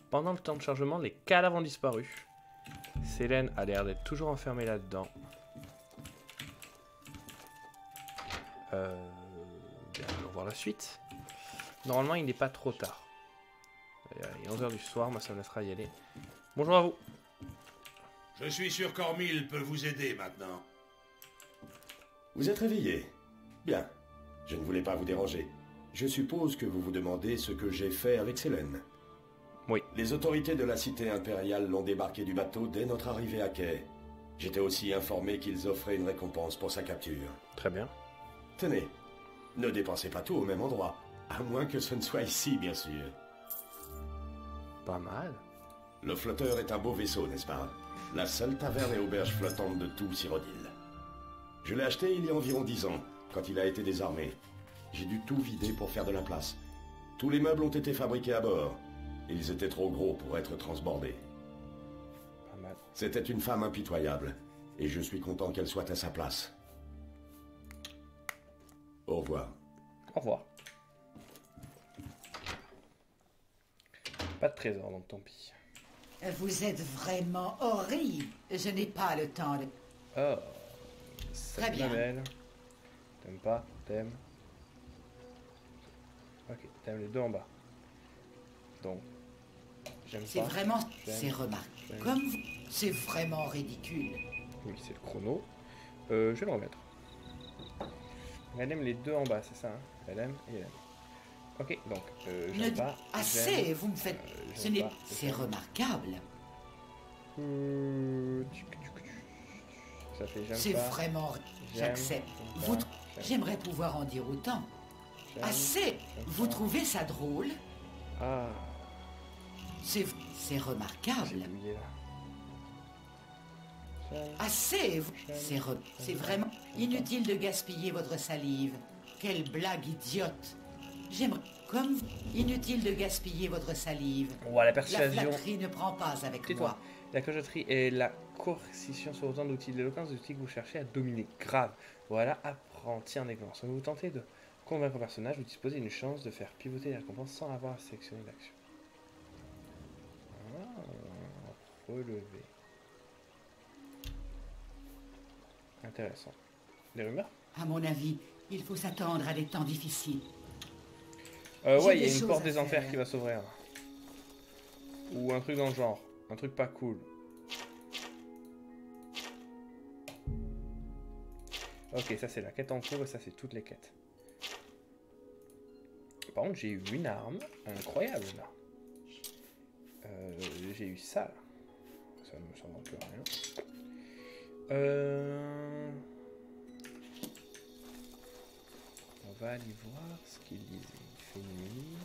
Pendant le temps de chargement, les cadavres ont disparu. Célène a l'air d'être toujours enfermée là-dedans. Bien, allons voir la suite. Normalement, il n'est pas trop tard. Il est 11 h du soir, moi ça me laissera y aller. Bonjour à vous. Je suis sûr qu'Ormil peut vous aider maintenant. Vous êtes réveillé. Bien. Je ne voulais pas vous déranger. Je suppose que vous vous demandez ce que j'ai fait avec Célène. Oui. Les autorités de la cité impériale l'ont débarqué du bateau dès notre arrivée à quai. J'étais aussi informé qu'ils offraient une récompense pour sa capture. Très bien. Tenez, ne dépensez pas tout au même endroit. À moins que ce ne soit ici, bien sûr. Pas mal. Le flotteur est un beau vaisseau, n'est-ce pas? La seule taverne et auberge flottante de tout Cyrodiil. Je l'ai acheté il y a environ 10 ans, quand il a été désarmé. J'ai dû tout vider pour faire de la place. Tous les meubles ont été fabriqués à bord. Ils étaient trop gros pour être transbordés. Pas mal. C'était une femme impitoyable, et je suis content qu'elle soit à sa place. Au revoir. Au revoir. Pas de trésor, donc tant pis. Vous êtes vraiment horrible. Je n'ai pas le temps de... Oh, Très bien. belle. T'aimes pas? T'aimes? Ok, t'aimes les deux en bas. Donc, j'aime pas. C'est vraiment... J'aime. C'est remarquable. J'aime. Comme vous... C'est vraiment ridicule. Oui, c'est le chrono. Je vais le remettre. Elle aime les deux en bas, c'est ça, hein? Elle aime et elle aime. Ok, donc, j'aime pas. Assez, j'aime, vous me faites... j'aime Ce n'est... pas, C'est j'aime. remarquable. Ça fait j'aime C'est pas. vraiment... J'aime, J'accepte. j'aime Vous... pas, j'aime, J'aimerais pouvoir en dire autant. j'aime, Assez. j'aime Vous pas. trouvez ça drôle? Ah, C'est j'ai remarquable. oublié là. J'aime, Assez. C'est vraiment inutile de gaspiller votre salive. Quelle blague idiote. J'aimerais... Comme vous... Inutile de gaspiller votre salive. on voit la La persuasion. flatterie ne prend pas avec Tais-toi. moi. La coquetterie et la coercition sont autant d'outils de l'éloquence, des outils que vous cherchez à dominer. Grave. Voilà, apprenti en éloquence. Quand vous tentez de convaincre un personnage, vous disposez d'une chance de faire pivoter les récompenses sans avoir à sélectionner l'action. Ah, relevé. Intéressant. Des rumeurs? À mon avis, il faut s'attendre à des temps difficiles. Ouais, J'ai il y a des une choses porte à des enfers faire. qui va s'ouvrir. Ou un truc dans le genre. Un truc pas cool. Ok, ça c'est la quête en cours et ça c'est toutes les quêtes. Par contre, j'ai eu une arme incroyable là. J'ai eu ça là. Ça ne me semble plus rien. On va aller voir ce qu'il disait. Il fait nuit.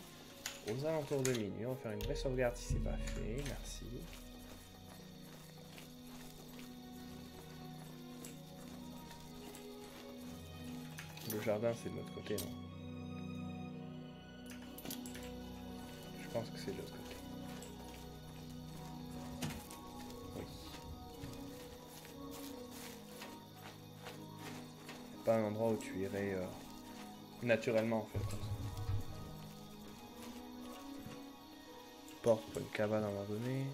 Aux alentours de minuit, on va faire une vraie sauvegarde si c'est pas fait. Merci. Le jardin, c'est de l'autre côté, non? Je pense que c'est de l'autre côté. Oui. C'est pas un endroit où tu irais naturellement, en fait. Comme ça. Porte pour une cabane abandonnée.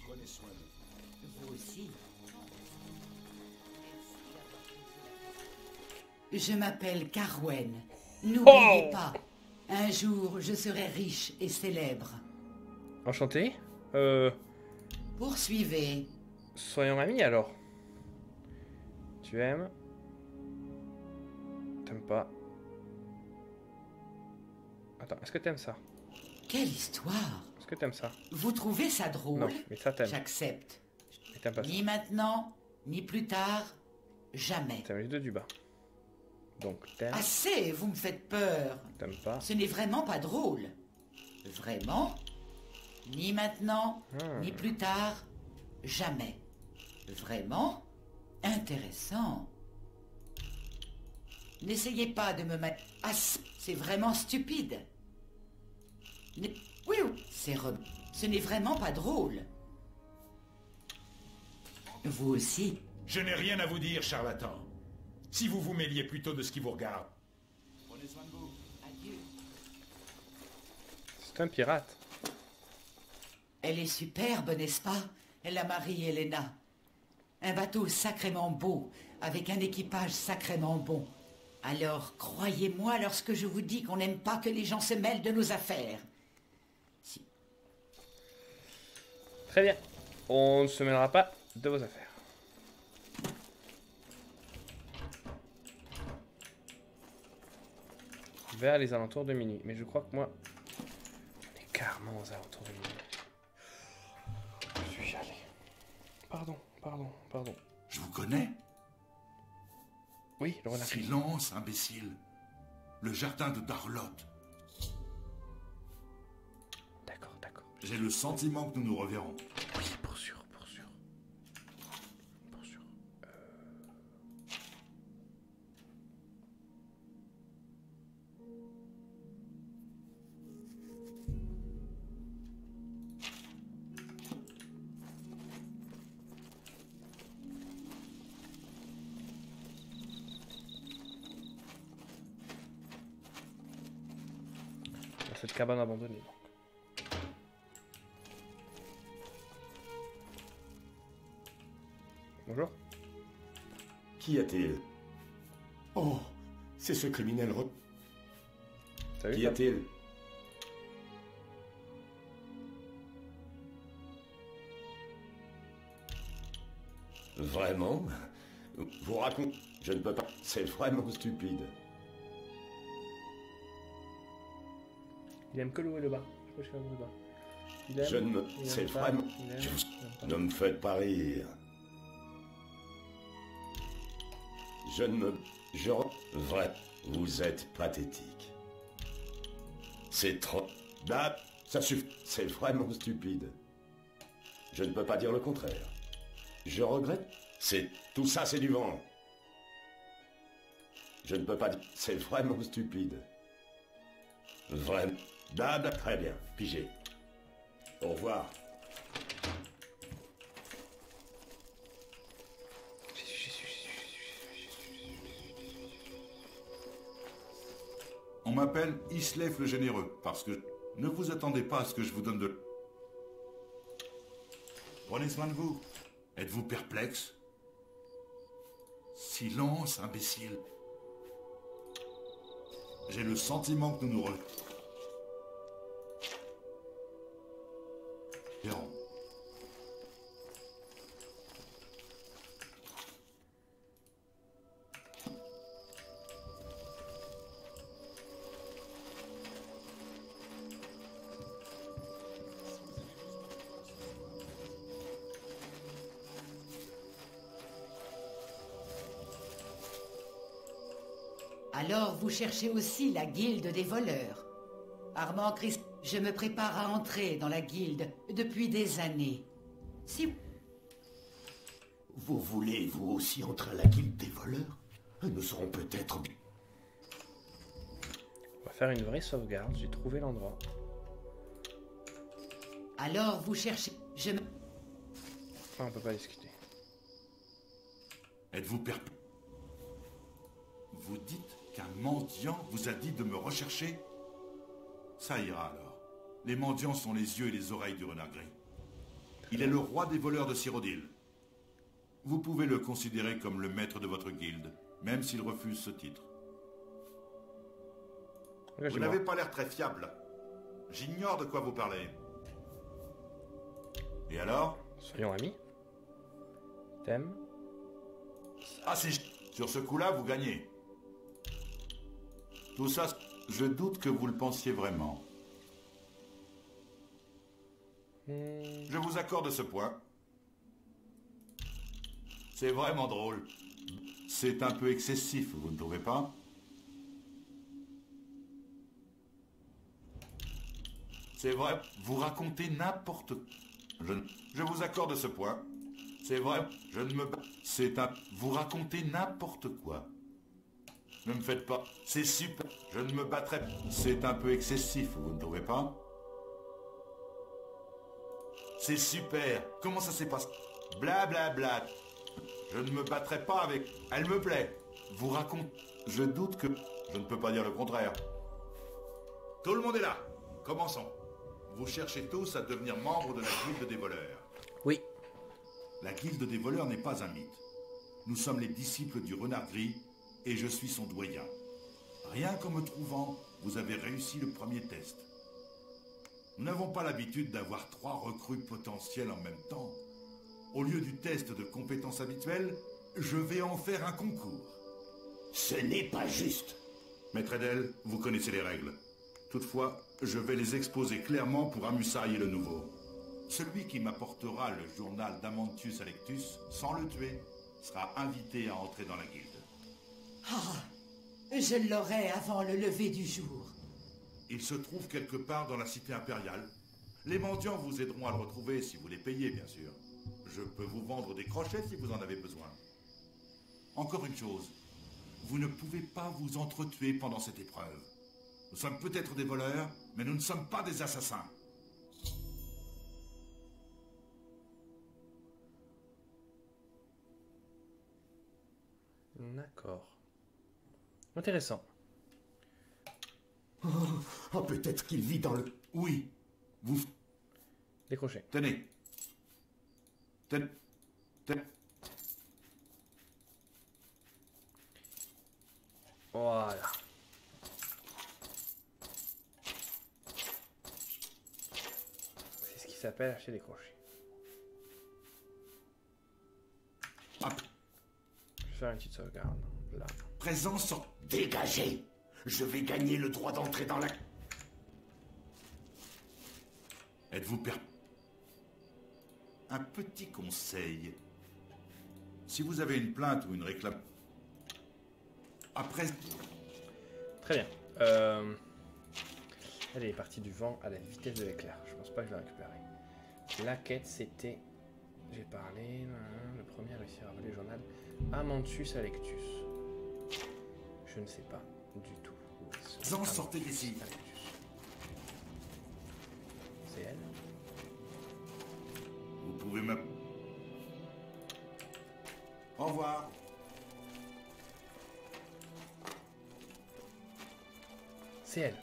Prenez soin de vous. Vous aussi. Je m'appelle Carwen. N'oubliez pas, un jour je serai riche et célèbre. Enchanté. Poursuivez. Soyons amis alors. Tu aimes? T'aimes pas? Attends, est-ce que t'aimes ça? Quelle histoire. Est-ce que t'aimes ça? Vous trouvez ça drôle? Non, mais ça t'aimes. J'accepte. Et t'aimes pas ça? Ni maintenant, ni plus tard, jamais. T'aimes les deux du bas. Donc t'aimes, Assez, vous me faites peur. t'aimes pas. Ce n'est vraiment pas drôle. Vraiment? Ni maintenant, ni plus tard, jamais. Vraiment? Intéressant. N'essayez pas de me mettre... Ah, c'est vraiment stupide. Oui, ce n'est vraiment pas drôle. Vous aussi. Je n'ai rien à vous dire, charlatan. Si vous vous mêliez plutôt de ce qui vous regarde. Prenez soin de vous. Adieu. C'est un pirate. Elle est superbe, n'est-ce pas? La Marie Helena. Un bateau sacrément beau, avec un équipage sacrément bon. Alors, croyez-moi lorsque je vous dis qu'on n'aime pas que les gens se mêlent de nos affaires. Très bien. On ne se mêlera pas de vos affaires. Vers les alentours de minuit. Mais je crois que moi... On est carrément aux alentours de minuit. Je suis allé. Pardon. Je vous connais. Oui, le renard. Silence, imbécile. Le jardin de Darlotte. D'accord. J'ai le sentiment que nous nous reverrons. Oui, pour sûr. Dans cette cabane abandonnée. Bonjour. Qu'y a-t-il? Oh, c'est ce criminel Salut. Qu'y a-t-il? Vraiment? Vous racontez... Je ne peux pas... C'est vraiment stupide. Il aime que le haut et le bas. Je sais pas si le bas. Il aime, Je ne me... il C'est aime pas, vraiment... il aime, Je- il aime pas. Ne me faites pas rire. Je ne me... Je... Vrai. Vous êtes pathétique. C'est trop... Bah, ça suffit. C'est vraiment stupide. Je ne peux pas dire le contraire. Je regrette. C'est... Tout ça, c'est du vent. Je ne peux pas dire... C'est vraiment stupide. Vraiment. Bah, très bien. Pigé. Au revoir. On m'appelle Islef le Généreux, parce que... Ne vous attendez pas à ce que je vous donne de... Prenez soin de vous. Êtes-vous perplexe? Silence, imbécile. J'ai le sentiment que nous nous reverrons. Alors, vous cherchez aussi la guilde des voleurs. Armand Christ, je me prépare à entrer dans la guilde depuis des années. Si... Vous voulez, vous aussi, entrer à la guilde des voleurs? Nous serons peut-être... On va faire une vraie sauvegarde. J'ai trouvé l'endroit. Alors, vous cherchez... Je me... Ah, on peut pas discuter. Êtes-vous perplexe? Vous dites qu'un mendiant vous a dit de me rechercher? Ça ira alors. Les mendiants sont les yeux et les oreilles du renard gris. Il est le roi des voleurs de Cyrodiil. Vous pouvez le considérer comme le maître de votre guilde, même s'il refuse ce titre. Vous Engagez-moi. n'avez pas l'air très fiable. J'ignore de quoi vous parlez. Et alors? Soyons amis. Thème. Ah, c'est... Sur ce coup-là, vous gagnez. Tout ça, je doute que vous le pensiez vraiment. Je vous accorde ce point. C'est vraiment drôle. C'est un peu excessif, vous ne trouvez pas? C'est vrai, vous racontez n'importe quoi. Je vous accorde ce point. C'est vrai, je ne me... C'est un... Vous racontez n'importe quoi. Ne me faites pas... C'est super. Je ne me battrai... C'est un peu excessif, vous ne trouvez pas? C'est super. Comment ça s'est passé? Blablabla. Je ne me battrai pas avec... Elle me plaît. Vous raconte... Je doute que... Je ne peux pas dire le contraire. Tout le monde est là. Commençons. Vous cherchez tous à devenir membre de la guilde des voleurs. Oui. La guilde des voleurs n'est pas un mythe. Nous sommes les disciples du renard gris et je suis son doyen. Rien qu'en me trouvant, vous avez réussi le premier test. Nous n'avons pas l'habitude d'avoir 3 recrues potentielles en même temps. Au lieu du test de compétences habituelles, je vais en faire un concours. Ce n'est pas juste. Maître Edel, vous connaissez les règles. Toutefois, je vais les exposer clairement pour Amusai le Nouveau. Celui qui m'apportera le journal d'Amantius Alectus, sans le tuer, sera invité à entrer dans la guilde. Ah, je l'aurai avant le lever du jour. Il se trouve quelque part dans la cité impériale. Les mendiants vous aideront à le retrouver si vous les payez, bien sûr. Je peux vous vendre des crochets si vous en avez besoin. Encore une chose, vous ne pouvez pas vous entretuer pendant cette épreuve. Nous sommes peut-être des voleurs, mais nous ne sommes pas des assassins. D'accord. Intéressant. Oh, peut-être qu'il vit dans le... Oui, vous... Décrocher. Tenez. Tenez. Voilà. C'est ce qui s'appelle acheter des crochets. Hop. Je vais faire une petite sauvegarde. Là. Présence sur... Dégagez! Je vais gagner le droit d'entrer dans la... Êtes-vous Un petit conseil. Si vous avez une plainte ou une réclame... Après... Très bien. Elle est partie du vent à la vitesse de l'éclair. Je pense pas que je vais la récupérer. La quête, c'était... J'ai parlé... Le premier a réussi à voler le journal Amantius Alectus. Je ne sais pas du tout où ils sont. Sortez d'ici. C'est elle. Vous pouvez me... Au revoir. C'est elle.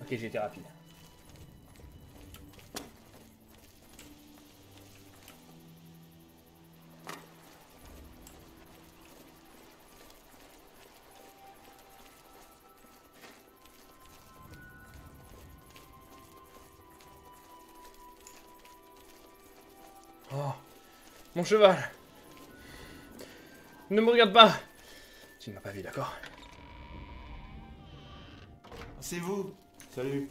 Ok, j'ai été rapide. Oh, mon cheval. Ne me regarde pas. Tu ne m'as pas vu, d'accord? C'est vous. Salut.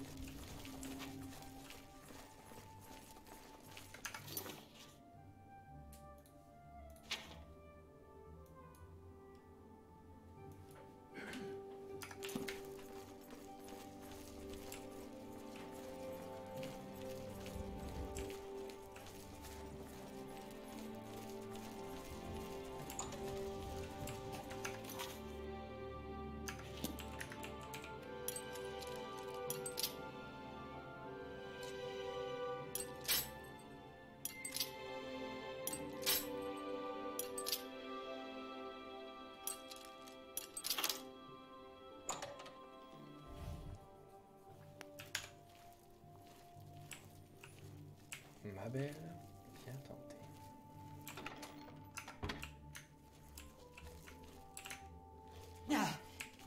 Ma belle, bien tenté. Ah,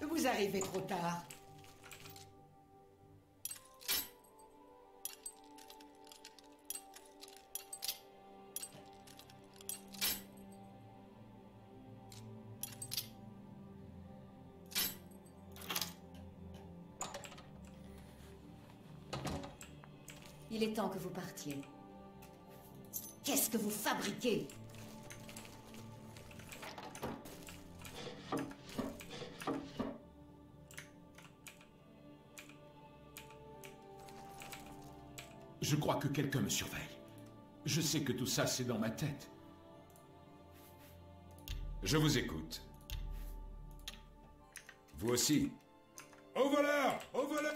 vous arrivez trop tard. Il est temps que vous partiez. Qu'est-ce que vous fabriquez? Je crois que quelqu'un me surveille. Je sais que tout ça, c'est dans ma tête. Je vous écoute. Vous aussi. Au voleur! Au voleur!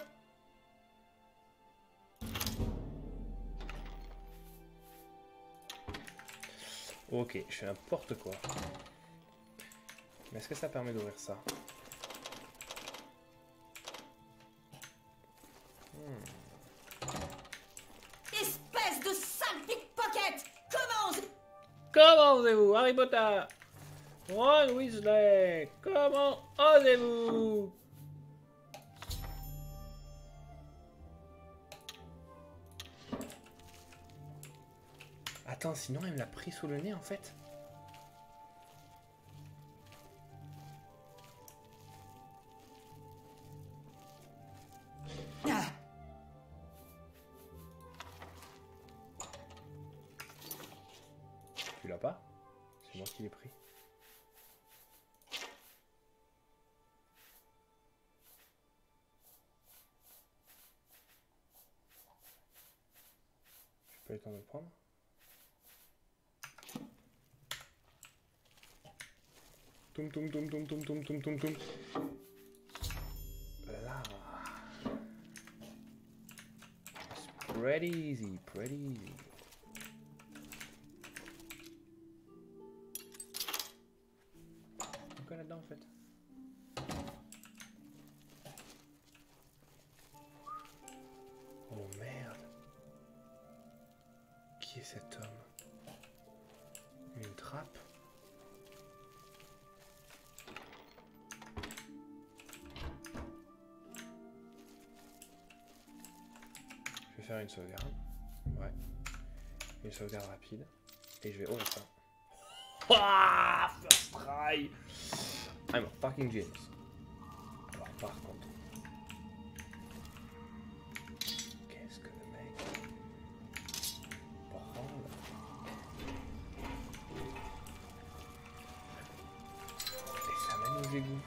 Ok, je fais n'importe quoi. Mais est-ce que ça permet d'ouvrir ça? Espèce de sale pickpocket! Comment osez-vous, Harry Potter? Ron Weasley, comment osez-vous? Attends, sinon elle me l'a pris sous le nez en fait. Ah, Tu l'as pas? C'est moi qui l'ai pris. J'ai pas eu le temps de le prendre. Toum toum toum toum toum toum toum toum toum. Là. It's pretty easy, pretty easy. Quoi là-dedans en fait? Oh merde. Qui est cet homme? Une trappe? Je vais faire une sauvegarde. Ouais. Une sauvegarde rapide. Et je vais ouvrir ça. Ah, first try. I'm a fucking genius. Alors par contre, qu'est-ce que le mec prend là? Et ça mène aux égouts.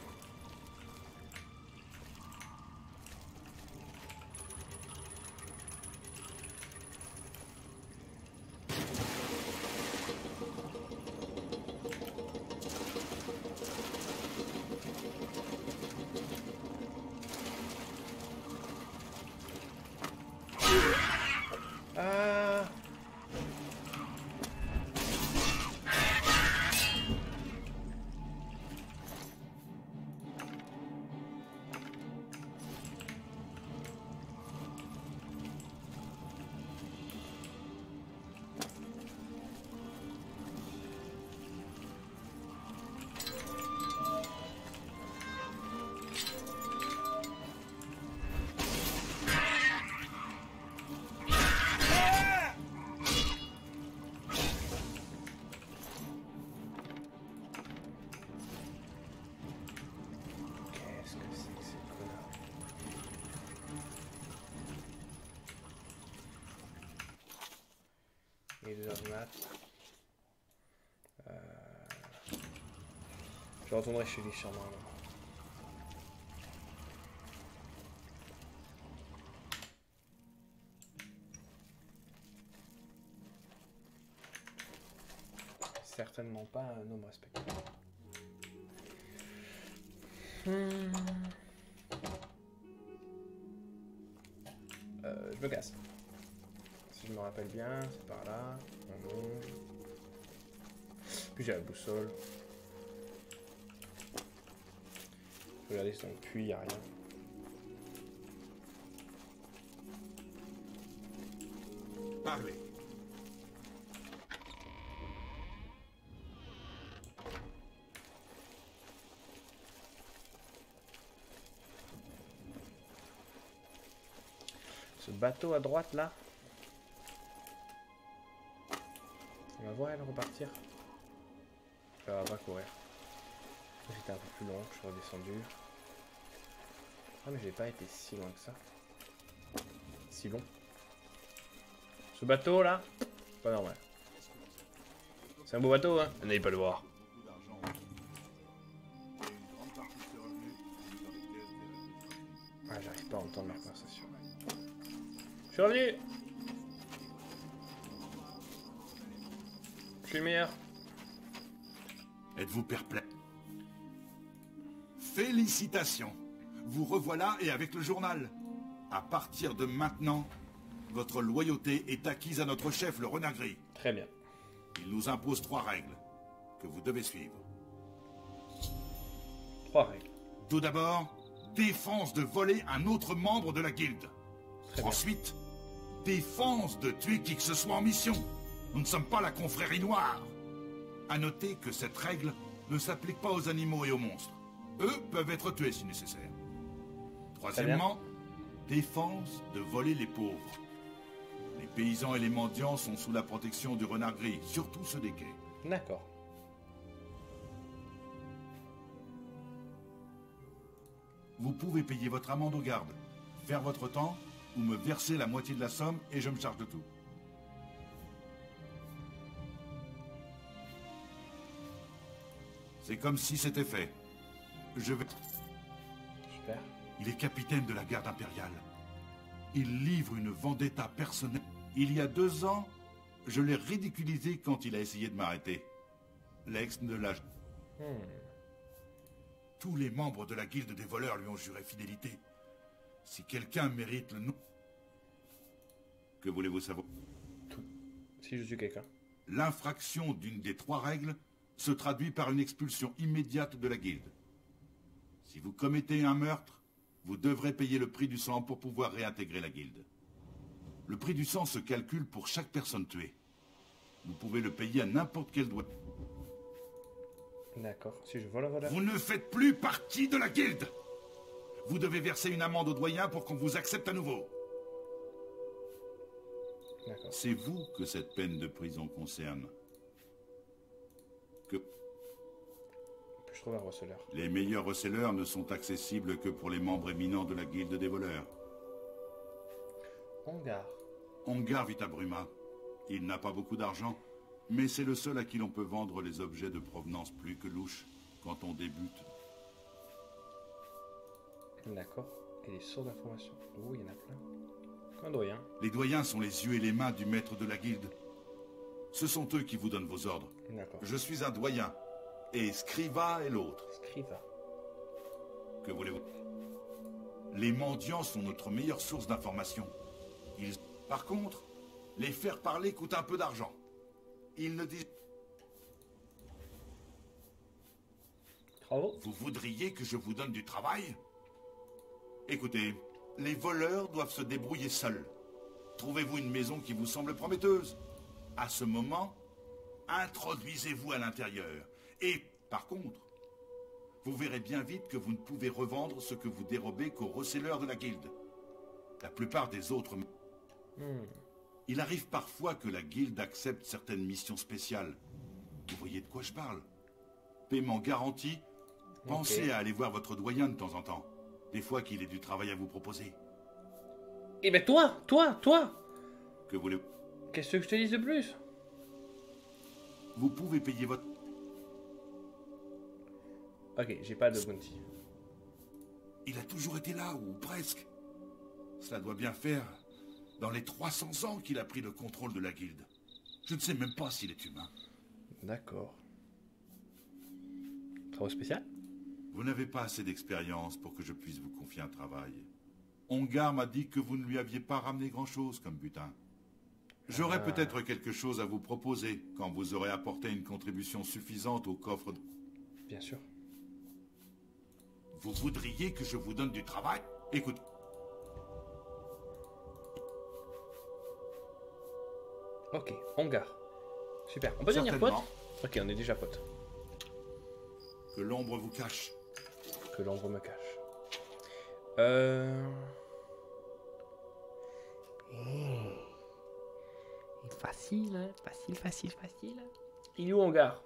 Ah. Qu'est-ce que c'est que ces connards? Il est 2 heures du mat. Je retournerai chez lui sûrement. Certainement pas un homme respecté. Je me casse. Si je me rappelle bien, c'est par là. On monte. Puis j'ai la boussole. Je vais regarder si dans le puits, il n'y a rien. Parlez. Ce bateau à droite là. On va voir elle repartir. Elle va pas courir. J'étais un peu plus long, je suis redescendu. Ah mais j'ai pas été si loin que ça. Si long. Ce bateau là, pas normal. C'est un beau bateau hein. N'allez pas le voir. Beaucoup d'argent. Et une grande partie de ses revenus finit dans les caisses des réseaux. Ah j'arrive pas à entendre leur conversation. Je suis revenu. Je suis le meilleur. Êtes-vous perplexe? Félicitations. Vous revoilà et avec le journal. À partir de maintenant, votre loyauté est acquise à notre chef, le Renard Gris. Très bien. Il nous impose 3 règles que vous devez suivre. 3 règles. Tout d'abord, défense de voler un autre membre de la guilde. Très bien. Ensuite, défense de tuer qui que ce soit en mission. Nous ne sommes pas la confrérie noire. À noter que cette règle ne s'applique pas aux animaux et aux monstres. Eux peuvent être tués si nécessaire. Troisièmement, défense de voler les pauvres. Les paysans et les mendiants sont sous la protection du renard gris, surtout ceux des quais. D'accord. Vous pouvez payer votre amende aux gardes, faire votre temps, ou me verser la moitié de la somme et je me charge de tout. C'est comme si c'était fait. Je vais... Super. Il est capitaine de la garde impériale. Il livre une vendetta personnelle. Il y a 2 ans, je l'ai ridiculisé quand il a essayé de m'arrêter. L'ex ne l'a... Tous les membres de la guilde des voleurs lui ont juré fidélité. Si quelqu'un mérite le nom... Que voulez-vous savoir? Si je suis quelqu'un. L'infraction d'une des 3 règles se traduit par une expulsion immédiate de la guilde. Si vous commettez un meurtre, vous devrez payer le prix du sang pour pouvoir réintégrer la guilde. Le prix du sang se calcule pour chaque personne tuée. Vous pouvez le payer à n'importe quel doigt. D'accord. Si je vole un voleur. Vous ne faites plus partie de la guilde. Vous devez verser une amende au doyen pour qu'on vous accepte à nouveau. D'accord. C'est vous que cette peine de prison concerne. Puis-je trouve un receleur? Les meilleurs receleurs ne sont accessibles que pour les membres éminents de la guilde des voleurs. Ongar. Ongar vit à Bruma. Il n'a pas beaucoup d'argent, mais c'est le seul à qui l'on peut vendre les objets de provenance plus que louche quand on débute. D'accord. Et les sources d'information. Oh, il y en a plein. Un doyen. Les doyens sont les yeux et les mains du maître de la guilde. Ce sont eux qui vous donnent vos ordres. D'accord. Je suis un doyen, et Scriva est l'autre. Scriva. Que voulez-vous? Les mendiants sont notre meilleure source d'information. Par contre, les faire parler coûte un peu d'argent. Ils ne disent... Bravo. Vous voudriez que je vous donne du travail? Écoutez, les voleurs doivent se débrouiller seuls. Trouvez-vous une maison qui vous semble prometteuse. À ce moment, introduisez-vous à l'intérieur. Et, par contre, vous verrez bien vite que vous ne pouvez revendre ce que vous dérobez qu'aux receleurs de la guilde. La plupart des autres... Il arrive parfois que la guilde accepte certaines missions spéciales. Vous voyez de quoi je parle? Paiement garanti. Pensez à aller voir votre doyen de temps en temps. Des fois qu'il ait du travail à vous proposer. Eh ben toi. Que voulez-vous? Qu'est-ce que je te dise de plus? Vous pouvez payer votre... Ok, j'ai pas de bounty. Il a toujours été là, ou presque. Cela doit bien faire dans les 300 ans qu'il a pris le contrôle de la guilde. Je ne sais même pas s'il est humain. D'accord. Travaux spécial? Vous n'avez pas assez d'expérience pour que je puisse vous confier un travail. Ongar m'a dit que vous ne lui aviez pas ramené grand-chose comme butin. J'aurais peut-être quelque chose à vous proposer quand vous aurez apporté une contribution suffisante au coffre. Bien sûr. Vous voudriez que je vous donne du travail? Écoute. Ok, Ongar. Super. On peut devenir pote? Ok, on est déjà pote. Que l'ombre vous cache. Que l'ombre me cache. Facile, hein? Facile. Il est où Ongar?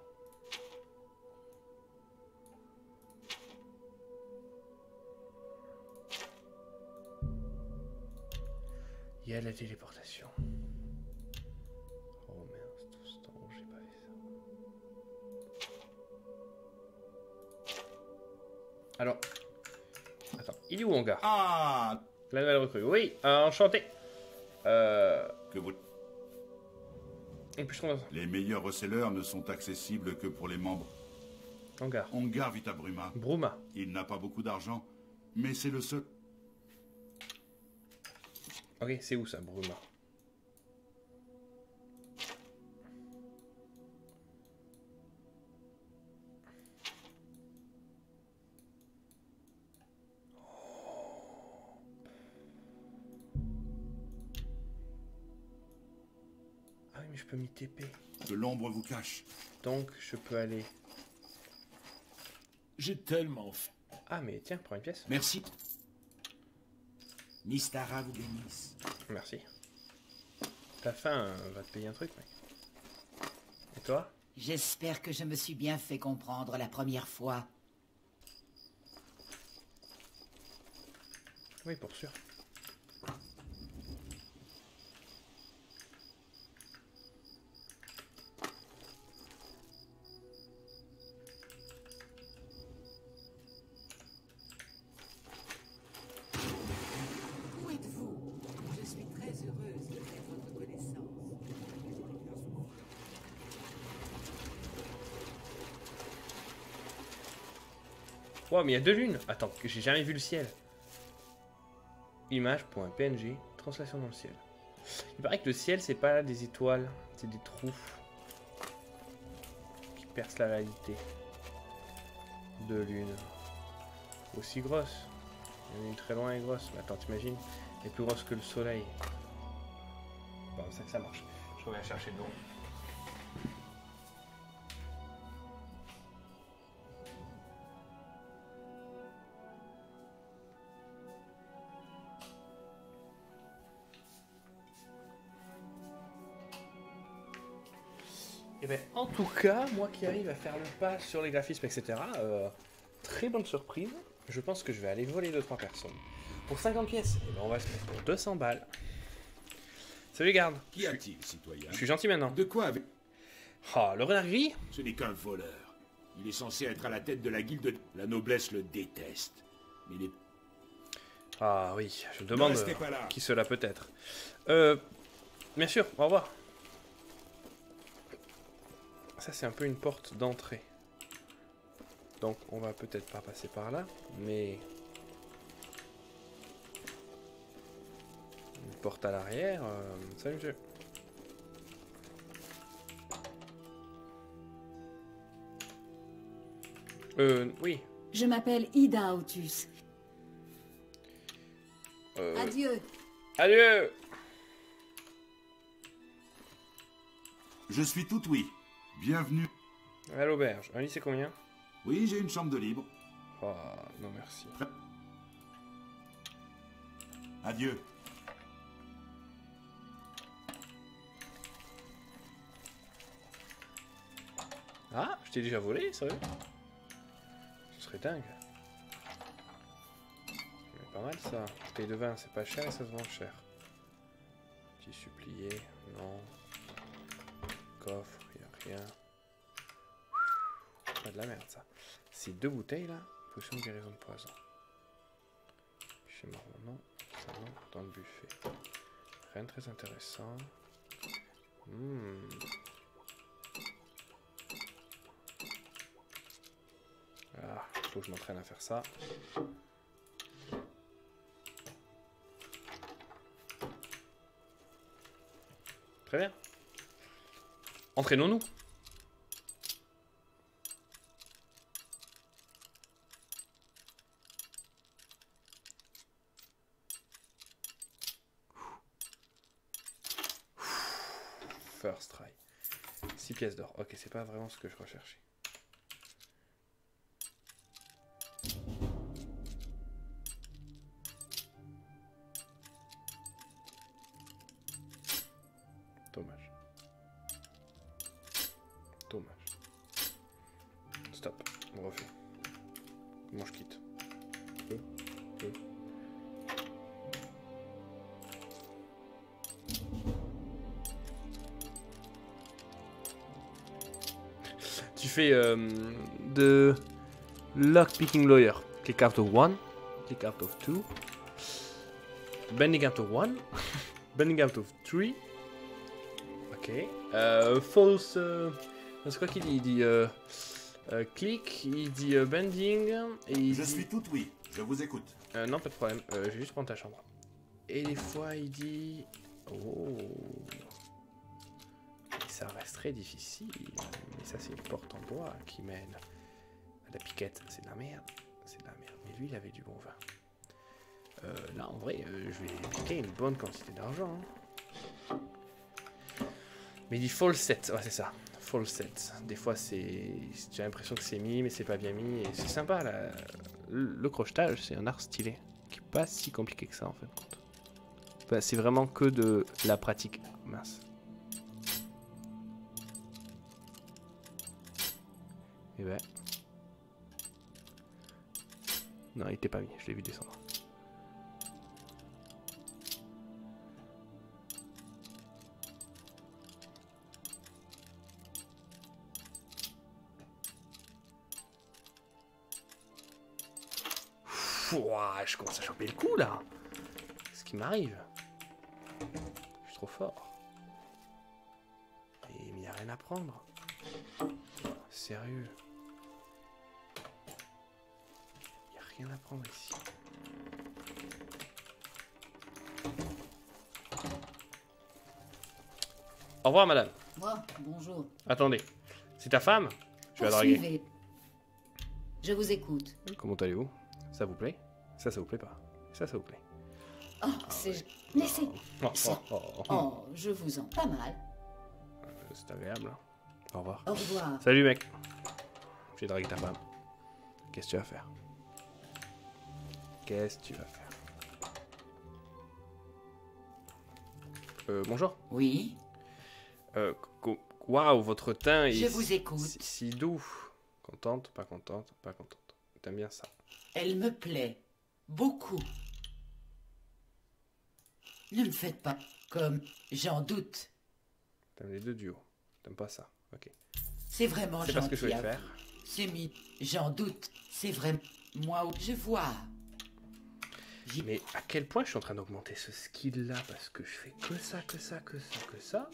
Il y a la téléportation. Oh merde, tout ce temps, j'ai pas fait ça. Alors, attends, il est où Ongar? Ah! La nouvelle recrue, oui, enchanté. Que vous... Et puis je trouve Les meilleurs receleurs ne sont accessibles que pour les membres. Ongar. Ongar vit à Bruma. Bruma. Il n'a pas beaucoup d'argent, mais c'est le seul... Ok, c'est où ça, Bruma? mais je peux m'y TP. Que l'ombre vous cache. Donc, je peux aller... J'ai tellement faim. Ah, mais tiens, prends une pièce. Merci. Nistara vous bénisse. Merci. Ta faim va te payer un truc, mec. Et toi? J'espère que je me suis bien fait comprendre la première fois. Oui, pour sûr. Où êtes-vous? Je suis très heureuse de faire votre connaissance. Wow, mais il y a 2 lunes. Attends, que j'ai jamais vu le ciel. Image.png, translation dans le ciel. Il paraît que le ciel, c'est pas des étoiles, c'est des trous qui percent la réalité. 2 lunes. Aussi grosses. Il y en a une très loin et grosse. Mais attends, t'imagines? Elle est plus grosse que le soleil. Bon, c'est ça que ça marche. Je reviens chercher de l'eau. Et ben, en tout cas, moi qui arrive à faire le pas sur les graphismes, etc., très bonne surprise. Je pense que je vais aller voler 2-3 personnes. Pour 50 pièces, eh ben, on va se mettre pour 200 balles. Salut, garde. Qu'y a-t-il, citoyen? Je suis gentil maintenant. De quoi avec... Ah, le renard gris? Ce n'est qu'un voleur. Il est censé être à la tête de la guilde. La noblesse le déteste. Mais les... Ah oui, je me demande restez pas là. qui cela peut être. Bien sûr, au revoir. Ça, c'est un peu une porte d'entrée. Donc, on va peut-être pas passer par là, mais... Une porte à l'arrière. Salut, monsieur. Oui. Je m'appelle Ida Autus. Adieu. Adieu. Je suis tout oui. Bienvenue. À l'auberge. Un lit, c'est combien? Oui, j'ai une chambre de libre. Oh, non merci. Adieu. Ah, je t'ai déjà volé, sérieux? Ce serait dingue. Mais pas mal ça. Bouteille de vin, c'est pas cher et ça se vend cher. Petit supplié, non. Coffre, y a rien. Pas de la merde ça. Ces 2 bouteilles là, potion de guérison de poison. Chez marron, non. Ça non, dans le buffet. Rien de très intéressant. Ah, faut que je m'entraîne à faire ça. Très bien. Entraînons-nous. First try. 6 pièces d'or. Ok, c'est pas vraiment ce que je recherchais. Dommage. Dommage. Stop. On refait. Comment je quitte? Tu fais de lockpicking lawyer. Click out of 1. Click out of 2. Bending out of 1. Bending out of 3. Ok. False. C'est quoi qu'il dit? Il dit click, il dit bending. Et il Je dit... suis tout oui. Je vous écoute. non, pas de problème. Je vais juste prendre ta chambre. Et des fois, il dit. Oh. Ça reste très difficile. Mais ça, c'est une porte en bois qui mène à la piquette. C'est de la merde. C'est de la merde. Mais lui, il avait du bon vin. Là, en vrai, je vais piquer une bonne quantité d'argent. Hein. Mais il dit fall set, ouais c'est ça. Fall set. Des fois c'est... J'ai l'impression que c'est mis, mais c'est pas bien mis. Et c'est sympa là. Le crochetage, c'est un art stylé. Qui est pas si compliqué que ça en fait. Bah, c'est vraiment que de la pratique. Mince. Et ouais. Non, il était pas mis, je l'ai vu descendre. Ouah, je commence à choper le coup là. Ce qui m'arrive. Je suis trop fort. Et il n'y a rien à prendre. Sérieux. Il n'y a rien à prendre ici. Au revoir madame. Moi, bonjour. Attendez. C'est ta femme? Je vais la draguer. Poursuivez. Je vous écoute. Comment allez-vous? Ça vous plaît? Ça vous plaît pas? Ça vous plaît? Oh, c'est... Laissez... Ça. Oh. Oh, je vous en... Pas mal. C'est agréable. Hein. Au revoir. Au revoir. Salut mec. J'ai dragué ta femme. Qu'est-ce que tu vas faire? Qu'est-ce que tu vas faire? Bonjour. Oui, Waouh, votre teint est je vous écoute. si doux. Contente, pas contente, pas contente. T'aimes bien ça? Elle me plaît. Beaucoup. Ne me faites pas comme j'en doute. T'aimes les deux duos. T'aimes pas ça? Ok. C'est vraiment C'est gentil. pas ce que je voulais à faire. vous. C'est mis. J'en doute. C'est vraiment moi. Je vois. Mais à quel point je suis en train d'augmenter ce skill là? Parce que je fais que ça, que ça, que ça, que ça.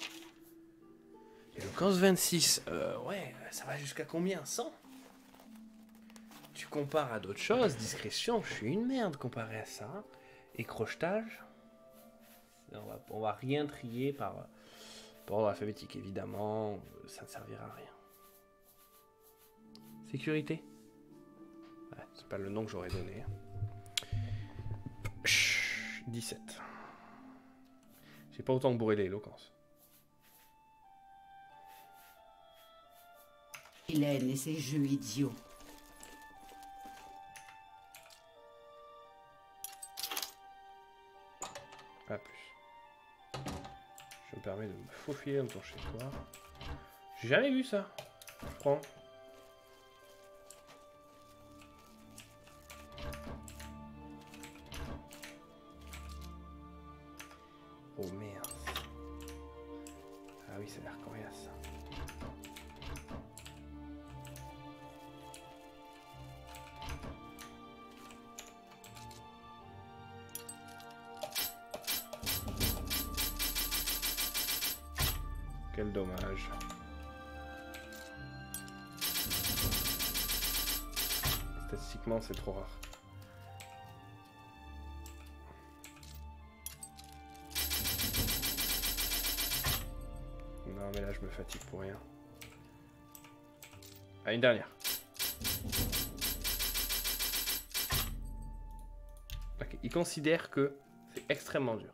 Éloquence 26. Ouais, ça va jusqu'à combien? 100? Tu compares à d'autres choses. Discrétion, je suis une merde comparé à ça. Et crochetage. On va rien trier par ordre alphabétique, évidemment. Ça ne servira à rien. Sécurité. Ouais, c'est pas le nom que j'aurais donné. 17. J'ai pas autant que brûlé l'éloquence. Hélène et ses jeux idiots. Pas plus. Je me permets de me faufiler dans ton chez-toi. J'ai jamais vu ça. Je prends. Oh merde. Ah oui, ça a l'air coriace. Quel dommage. Statistiquement, c'est trop rare. Non, mais là, je me fatigue pour rien. Ah, une dernière. Ok, il considère que c'est extrêmement dur.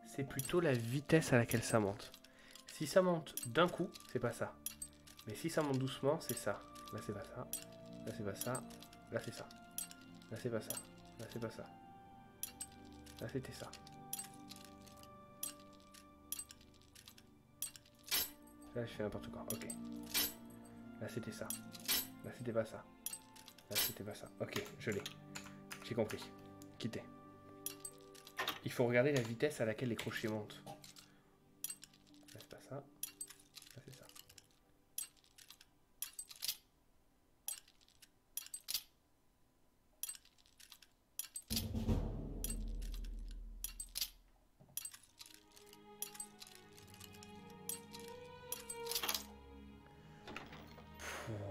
C'est plutôt la vitesse à laquelle ça monte. Si ça monte d'un coup, c'est pas ça. Mais si ça monte doucement, c'est ça. Là, c'est pas ça. Là, c'est pas ça. Là, c'est ça. Là, c'est pas ça. Là, c'est pas ça. Là, c'était ça. Là, je fais n'importe quoi. Ok. Là, c'était ça. Là, c'était pas ça. Là, c'était pas ça. Ok, je l'ai. J'ai compris. Quittez. Il faut regarder la vitesse à laquelle les crochets montent. Là, c'est pas ça. Là, c'est ça.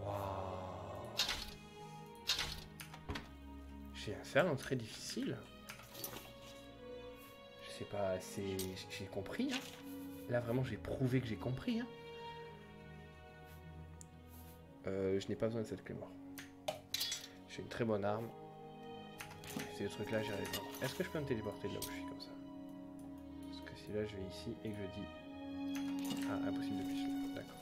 Wow. J'ai un faire très difficile. Je sais pas, j'ai compris. Hein. Là, vraiment, j'ai prouvé que j'ai compris. Hein. Je n'ai pas besoin de cette clé mort. J'ai une très bonne arme. Ces trucs-là, j'irai les prendre. Est-ce que je peux me téléporter de là où je suis comme ça? Parce que si là, je vais ici et que je dis... Ah, impossible de pêcher. D'accord.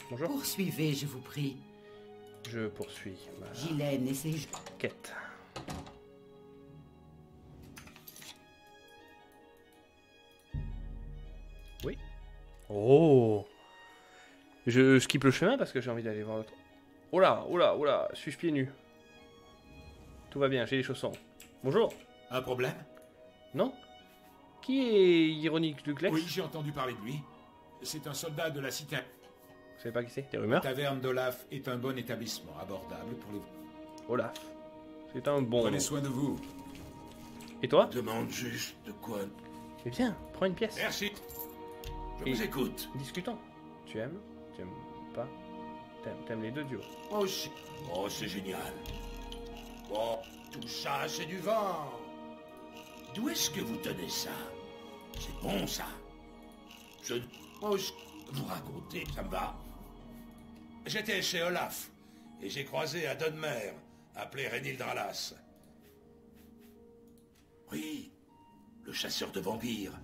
Bonjour. Poursuivez, je vous prie. Je poursuis ma Ghislaine et ses... quête. Oui. Oh! Je skippe le chemin parce que j'ai envie d'aller voir l'autre. Oh là, oh là, oh là, suis-je pieds nus? Tout va bien, j'ai les chaussons. Bonjour. Un problème? Non? Qui est ironique Duclex? Oui, j'ai entendu parler de lui. C'est un soldat de la cité. Vous savez pas qui c'est? Des rumeurs? La taverne d'Olaf est un bon établissement, abordable pour les... Olaf. C'est un bon Prenez nom. soin de vous. Et toi? Demande juste de quoi. Eh bien, prends une pièce. Merci. Je vous écoute. Discutons. Tu aimes? Tu aimes pas? T'aimes les deux duos? Oh, c'est génial. Oh, tout ça, c'est du vent. D'où est-ce que vous tenez ça? C'est bon, ça. Oh, vous racontez, ça me va. J'étais chez Olaf, et j'ai croisé un Dunmer, appelé Renil Dralas. Oui, le chasseur de vampires.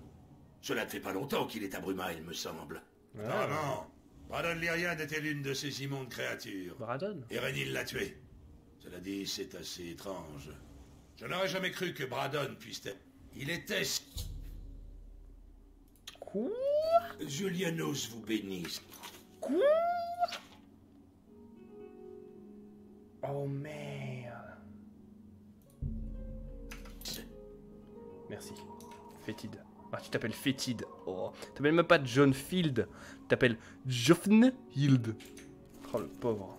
Cela ne fait pas longtemps qu'il est à Bruma, il me semble. Ah. Non. Bradon Lyrian était l'une de ces immondes créatures. Bradon? Et Renil l'a tué. Cela dit, c'est assez étrange. Je n'aurais jamais cru que Bradon puisse être... Il était... Quoi? Julianos vous bénisse. Quoi? Oh merde. Merci. Fétide. Ah, tu t'appelles Fétide. Oh. T'appelles même pas John Field. T'appelles Joffn Hild. Oh le pauvre.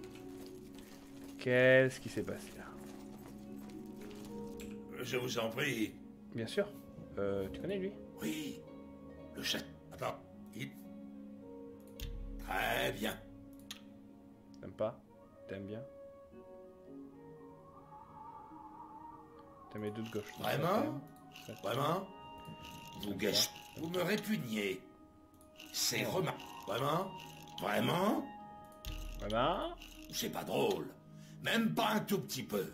Qu'est-ce qui s'est passé là? Je vous en prie. Bien sûr. Tu connais lui? Oui. Le chat... Attends. Très bien. T'aimes pas? T'aimes bien? T'aimes les deux de gauche. donc ça Vraiment? t'aime. Vraiment? Vous gâchez... Vous me répugnez. C'est remarquable. Vraiment? Vraiment? Voilà. C'est pas drôle. Même pas un tout petit peu.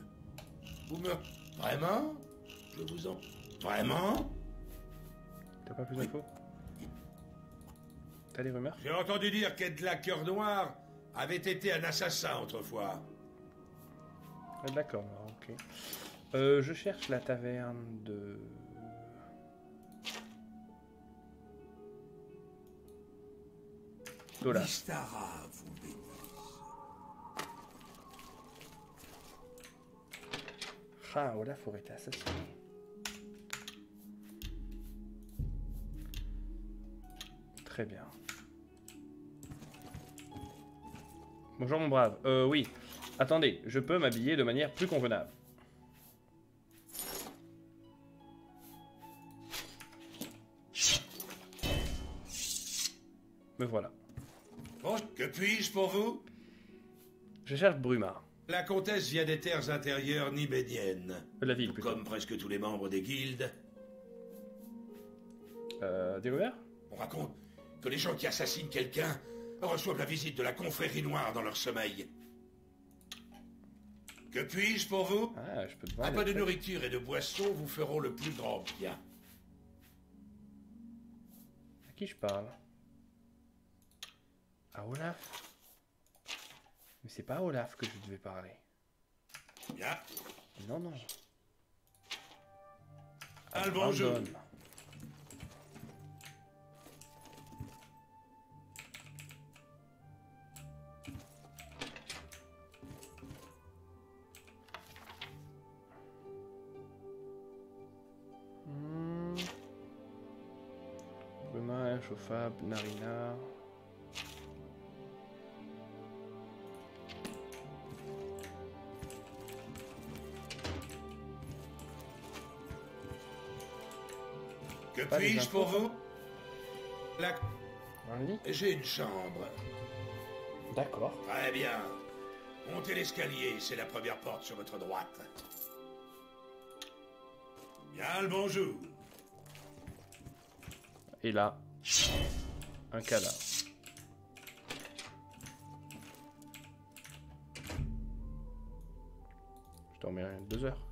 Vous me... Vraiment? Je vous en... Vraiment? T'as pas plus d'infos? T'as des rumeurs? J'ai entendu dire qu'Edla Cœur Noir avait été un assassin autrefois. Ah, d'accord, ok. Je cherche la taverne de... d'Olaf. Mystara vous bénisse. Ah, Olaf aurait été assassiné. Très bien. Bonjour mon brave. Oui. Attendez, je peux m'habiller de manière plus convenable. Me voilà. Bon, que puis-je pour vous? Je cherche Bruma. La comtesse vient des terres intérieures nibédiennes. La ville plutôt. Comme presque tous les membres des guildes. Des rumeurs? On raconte que les gens qui assassinent quelqu'un reçoivent la visite de la confrérie noire dans leur sommeil. Que puis-je pour vous? Ah, je peux te Un voir. peu de nourriture et de boisson vous feront le plus grand bien. À qui je parle? À Olaf? Mais c'est pas à Olaf que je devais parler. Bien. Non, non. Ah, le bonjour. Brandon. Bruma, inchauffable, Narina. Que Pas des puis-je infos, pour vous? Un lit? J'ai une chambre. D'accord. Très bien. Montez l'escalier, c'est la première porte sur votre droite. Bien le bonjour. Et là, Un cadavre. Je dormirai 2 heures.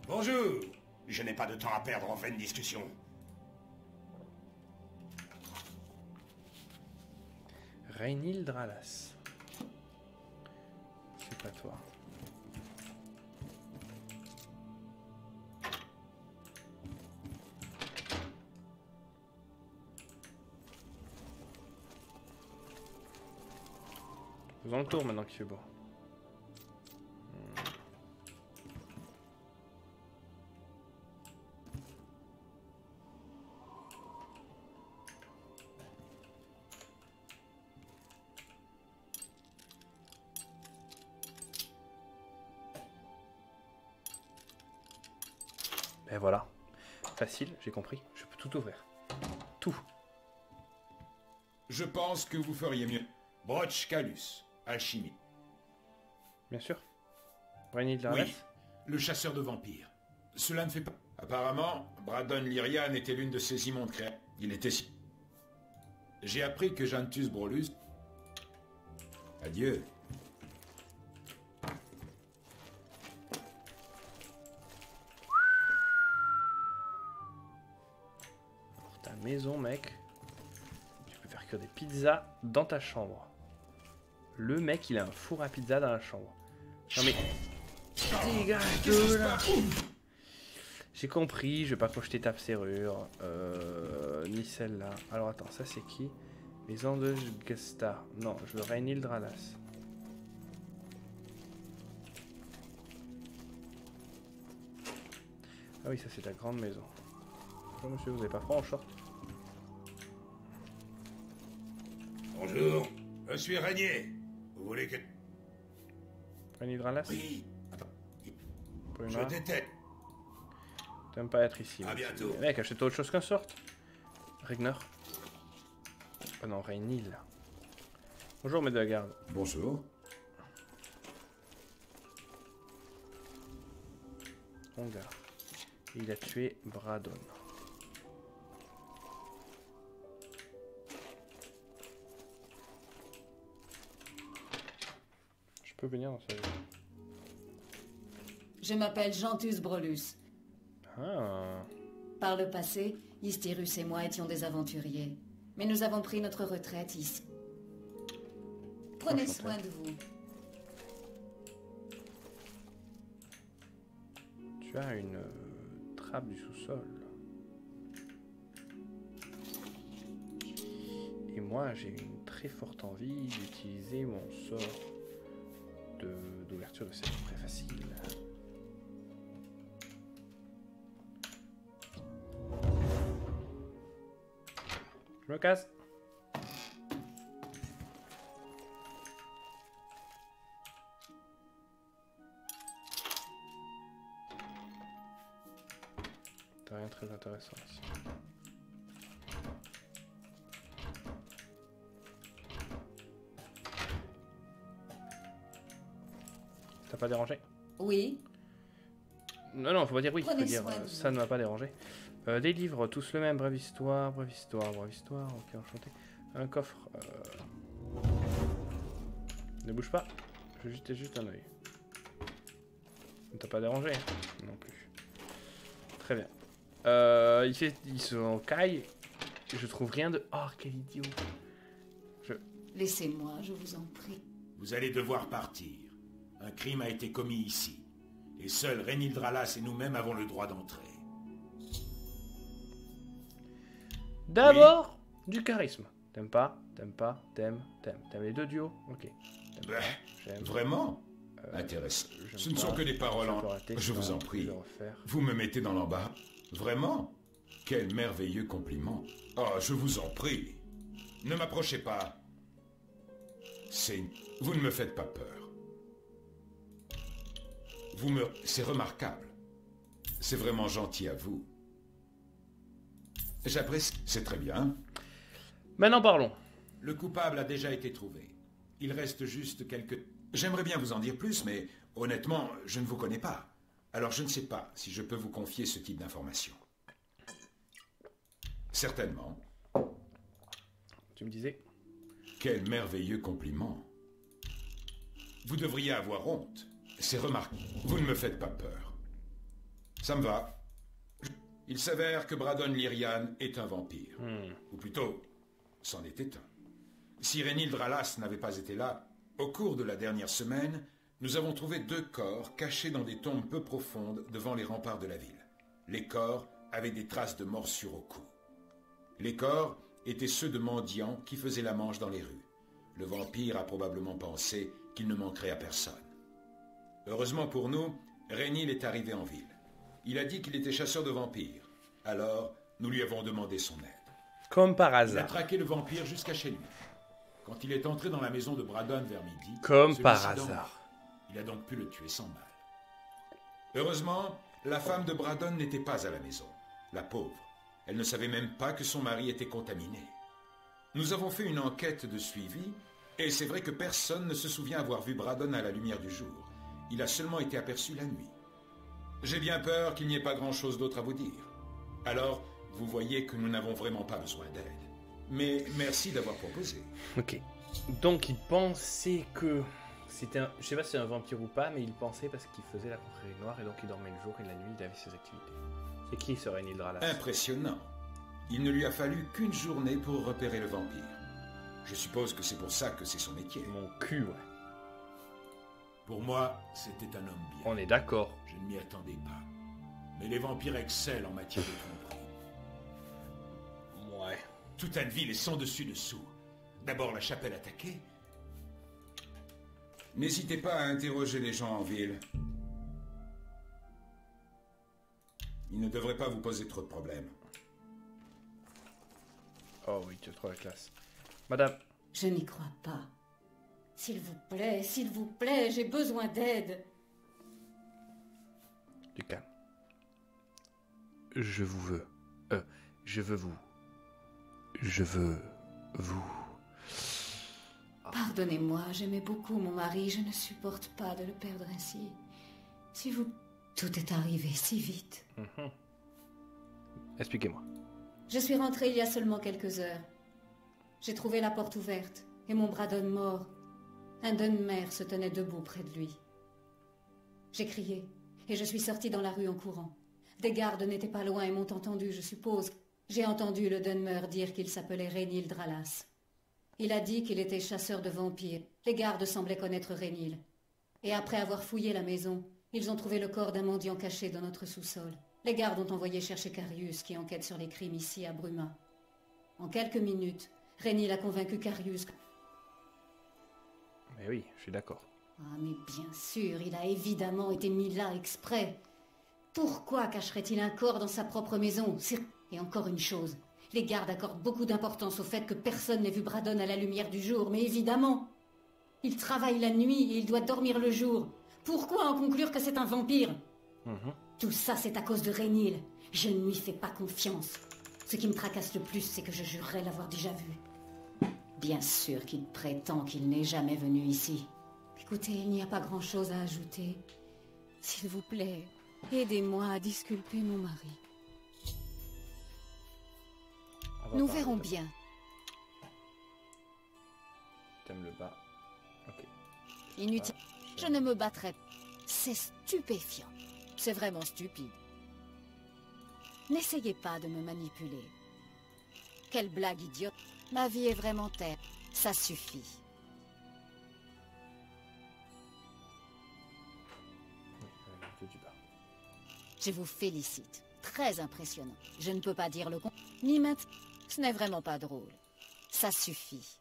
Bonjour. Je n'ai pas de temps à perdre en vaine discussion. Reynil Dralas. C'est pas toi. Faisons le tour maintenant qu'il fait beau. Ben voilà. Facile, j'ai compris. Je peux tout ouvrir. Tout. Je pense que vous feriez mieux. Broch Calus, alchimie. Bien sûr. Reynil Dralas. Oui, le chasseur de vampires. Cela ne fait pas... Apparemment, Bradon Lyrian était l'une de ces immondes créatures. Il était si... J'ai appris que Jantus Brolus... Adieu. Pour ta maison, mec. Tu peux faire cuire des pizzas dans ta chambre. Le mec, il a un four à pizza dans la chambre. Non mais... Dégage de là. J'ai compris, je vais pas crocheter ta serrure. Ni celle-là. Alors attends, ça c'est qui? Maison de Gestar. Non, je veux Reynil Dralas. Ah oui, ça c'est ta grande maison. Bonjour monsieur, vous avez pas froid en short? Bonjour. Je suis Régnier. Vous voulez que... Reynil Dralas? Oui. Pour Je déteste. T'aimes pas être ici. À bientôt. Mec, achète autre chose qu'un short. Regner. Oh non, Reynil. Bonjour, mes deux gardes. Bonjour. Ongar. Il a tué Bradon. Je peux venir dans sa vie. Je m'appelle Jantus Brolus. Ah. Par le passé, Istyrus et moi étions des aventuriers. Mais nous avons pris notre retraite ici. Prenez Enchanté. soin de vous. Tu as une trappe du sous-sol. Et moi, j'ai une très forte envie d'utiliser mon sort d'ouverture de cercle très facile. Je me casse. T'as rien de très intéressant ici. T'as pas dérangé? Oui, Non, non, faut pas dire oui, faut Prenez dire soin de ça vous. ne m'a pas dérangé. Des livres, tous le même, brève histoire, ok, enchanté. Un coffre. Ne bouge pas, je vais jeter juste un oeil. Ne t'a pas dérangé, hein? Non plus. Très bien. Ils sont caille. Je trouve rien de. Oh, quel idiot! laissez-moi, je vous en prie. Vous allez devoir partir. Un crime a été commis ici. Et seuls Reynil Dralas et nous-mêmes avons le droit d'entrer. D'abord, du charisme. T'aimes pas, t'aimes pas, t'aimes. T'aimes les deux duos? Ok. T'aimes Bah, pas, j'aime. Vraiment Intéressant. j'aime Ce ne sont pas, que des paroles je en... peux rater, Je vous ça, en prie. je vais refaire. Vous me mettez dans l'embarras. Vraiment? Quel merveilleux compliment. Oh, je vous en prie. Ne m'approchez pas. Vous ne me faites pas peur. C'est remarquable. C'est vraiment gentil à vous. J'apprécie. C'est très bien. Maintenant parlons. Le coupable a déjà été trouvé. Il reste juste quelques... J'aimerais bien vous en dire plus, mais honnêtement, je ne vous connais pas. Alors je ne sais pas si je peux vous confier ce type d'informations. Certainement. Tu me disais? Quel merveilleux compliment. Vous devriez avoir honte. C'est remarquable. Vous ne me faites pas peur. Ça me va. Il s'avère que Braddon Lyrian est un vampire. Ou plutôt, c'en était un. Si Rhaenyl Dralas n'avait pas été là, au cours de la dernière semaine, nous avons trouvé 2 corps cachés dans des tombes peu profondes devant les remparts de la ville. Les corps avaient des traces de morsures au cou. Les corps étaient ceux de mendiants qui faisaient la manche dans les rues. Le vampire a probablement pensé qu'il ne manquerait à personne. Heureusement pour nous, Rhaenyl est arrivé en ville. Il a dit qu'il était chasseur de vampires. Alors, nous lui avons demandé son aide. Comme par Il a hasard. traqué le vampire jusqu'à chez lui. Quand il est entré dans la maison de Braddon vers midi... Comme celui-ci par dormait. hasard. Il a donc pu le tuer sans mal. Heureusement, la femme de Braddon n'était pas à la maison. La pauvre. Elle ne savait même pas que son mari était contaminé. Nous avons fait une enquête de suivi, et c'est vrai que personne ne se souvient avoir vu Braddon à la lumière du jour. Il a seulement été aperçu la nuit. J'ai bien peur qu'il n'y ait pas grand-chose d'autre à vous dire. Alors, vous voyez que nous n'avons vraiment pas besoin d'aide. Mais merci d'avoir proposé. Ok. Donc il pensait que c'était un... Je sais pas si c'est un vampire ou pas, mais il pensait parce qu'il faisait la confrérie noire et donc il dormait le jour et la nuit il avait ses activités. C'est qui ce Rhaenyl Dralas? Impressionnant. Il ne lui a fallu qu'une journée pour repérer le vampire. Je suppose que c'est pour ça que c'est son métier. Mon cul, ouais. Pour moi, c'était un homme bien. On est d'accord. Je ne m'y attendais pas. Mais les vampires excellent en matière de tromperie. Ouais. Toute une ville est sans dessus-dessous. D'abord la chapelle attaquée. N'hésitez pas à interroger les gens en ville. Ils ne devraient pas vous poser trop de problèmes. Oh oui, tu as trop la classe. Madame. Je n'y crois pas. S'il vous plaît, j'ai besoin d'aide. Du calme. Je vous veux. Je veux vous. Je veux vous. Pardonnez-moi, j'aimais beaucoup mon mari, je ne supporte pas de le perdre ainsi. Si vous... Tout est arrivé si vite. Expliquez-moi. Je suis rentrée il y a seulement quelques heures. J'ai trouvé la porte ouverte et mon Braddon mort. Un Dunmer se tenait debout près de lui. J'ai crié et je suis sortie dans la rue en courant. Des gardes n'étaient pas loin et m'ont entendu, je suppose. J'ai entendu le Dunmer dire qu'il s'appelait Rhaenyl Dralas. Il a dit qu'il était chasseur de vampires. Les gardes semblaient connaître Rhaenyl. Et après avoir fouillé la maison, ils ont trouvé le corps d'un mendiant caché dans notre sous-sol. Les gardes ont envoyé chercher Carius, qui enquête sur les crimes ici à Bruma. En quelques minutes, Rhaenyl a convaincu Carius... Mais oui, je suis d'accord. Ah, mais bien sûr, il a évidemment été mis là exprès. Pourquoi cacherait-il un corps dans sa propre maison? Et encore une chose, les gardes accordent beaucoup d'importance au fait que personne n'ait vu Braddon à la lumière du jour, mais évidemment, il travaille la nuit et il doit dormir le jour. Pourquoi en conclure que c'est un vampire? Tout ça, c'est à cause de Rhaenyl. Je ne lui fais pas confiance. Ce qui me tracasse le plus, c'est que je jurerais l'avoir déjà vu. Bien sûr qu'il prétend qu'il n'est jamais venu ici. Écoutez, il n'y a pas grand-chose à ajouter. S'il vous plaît, aidez-moi à disculper mon mari. Nous verrons bien. T'aimes le bas. Ok. Inutile. Je ne me battrai pas. C'est stupéfiant. C'est vraiment stupide. N'essayez pas de me manipuler. Quelle blague idiote. Ma vie est vraiment terre. Ça suffit. Du bas. Je vous félicite. Très impressionnant. Je ne peux pas dire le contraire. Ni maintenant. Ce n'est vraiment pas drôle. Ça suffit.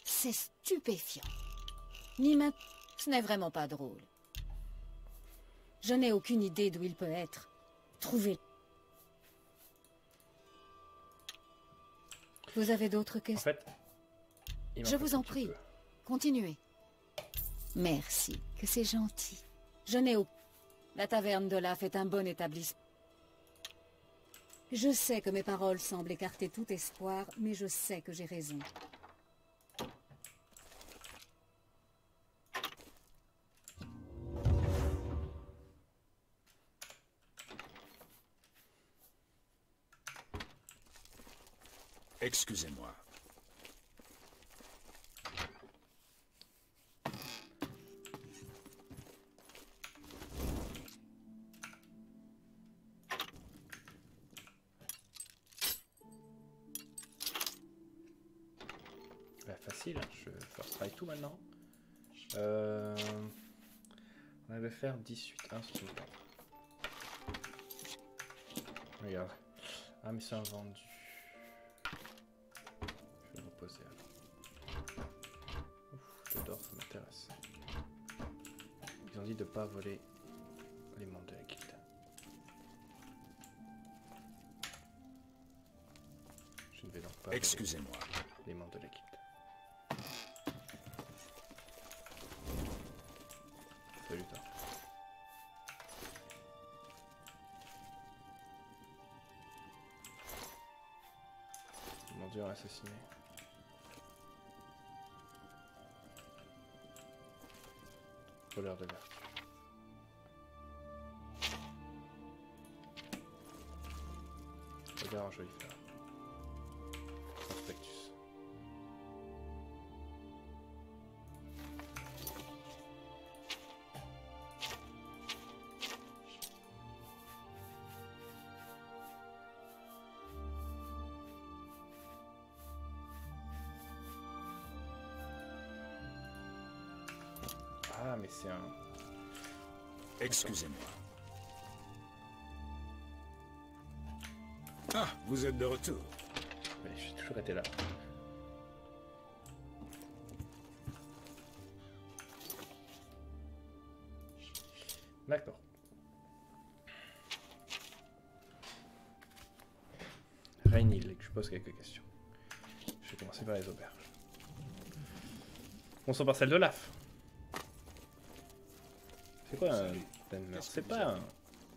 C'est stupéfiant. Ni maintenant. Ce n'est vraiment pas drôle. Je n'ai aucune idée d'où il peut être. Trouvez-le. Vous avez d'autres En questions? fait, il Je m'en vous faut en un petit prie. peu. Continuez. Merci, que c'est gentil. Je n'ai au... La taverne de Laf est un bon établissement. Je sais que mes paroles semblent écarter tout espoir, mais je sais que j'ai raison. Excusez-moi. Bah, facile, hein. Je first try tout maintenant. On va faire 18 instruments. Regarde. Ah mais c'est un vendu. Je vais me reposer alors. Ouf, le d'or ça m'intéresse. Ils ont dit de pas voler les membres de la guilde. Je ne vais donc pas voler Excusez-moi. les membres de la guilde. Salut toi. Mon dieu, assassiné. Voleur de vertu. Regarde un joli fleur. Prospectus. Ah mais c'est un... Excusez-moi. Ah, vous êtes de retour. Mais j'ai toujours été là. D'accord. Rainhill, je pose quelques questions. Je vais commencer par les auberges. Commençons par celle de Laf. C'est quoi un Denmer? C'est pas un...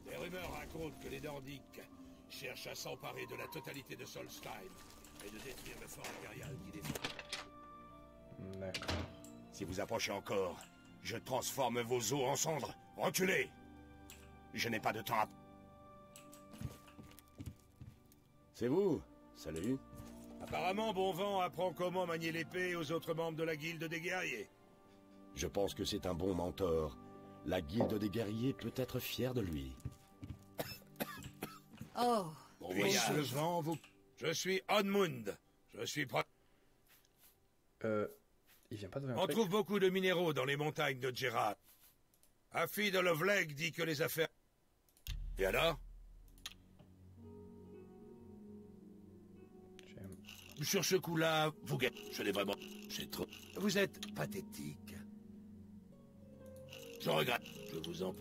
Les rumeurs racontent que les Nordiques cherchent à s'emparer de la totalité de Solstheim et de détruire le fort impérial qui défend. D'accord. Si vous approchez encore, je transforme vos os en cendres. Reculez! Je n'ai pas de temps à... C'est vous? Salut. Apparemment, Bonvent apprend comment manier l'épée aux autres membres de la guilde des guerriers. Je pense que c'est un bon mentor. La guilde des guerriers peut être fière de lui. Oh, Bon voyage, vent, vous... Je suis Odmund. Je suis prêt. Il vient pas de On trouve beaucoup de minéraux dans les montagnes de Gerard. Affi de Lovleg dit que les affaires... Et alors? Sur ce coup-là, vous gagnez. Je l'ai vraiment... C'est trop... Vous êtes pathétique. Je regrette. Je vous en...